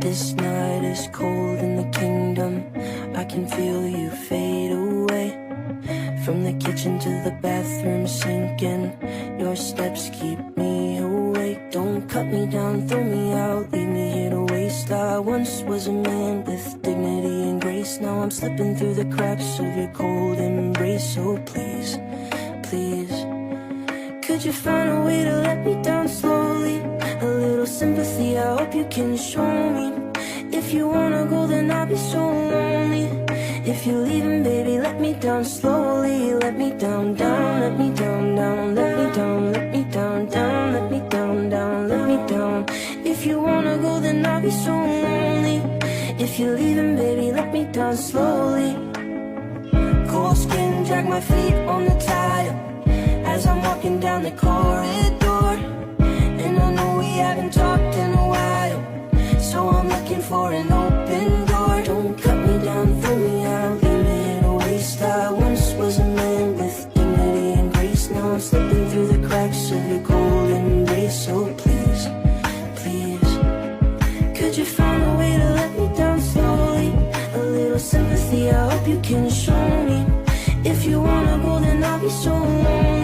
This night is cold in the kingdom. I can feel you fade away. From the kitchen to the bathroom sinking. Your steps keep me awake. Don't cut me down, throw me out, leave me here to waste. I once was a man with dignity and grace. Now I'm slipping through the cracks of your cold embrace. So please, please, could you find a way to let me down slowly? A little sympathy, I hope you can show me. If you wanna go, then I'll be so lonely. If you're leaving, baby, let me down slowly. Let me down, down, let me down, down, let me down, let me down, down, let me down, down, let me down. If you wanna go, then I'll be so lonely. If you're leaving, baby, let me down slowly. Cold skin, drag my feet on the tile as I'm walking down the corridor. And I know we haven't talked in a while, so I'm looking for an open door. Don't cut me down, throw me out, leave me here to waste. I once was a man with dignity and grace. Now I'm slipping through the cracks of your cold embrace. So please, please, could you find a way to let me down slowly? A little sympathy, I hope you can show me. If you wanna go, then I'll be so lonely.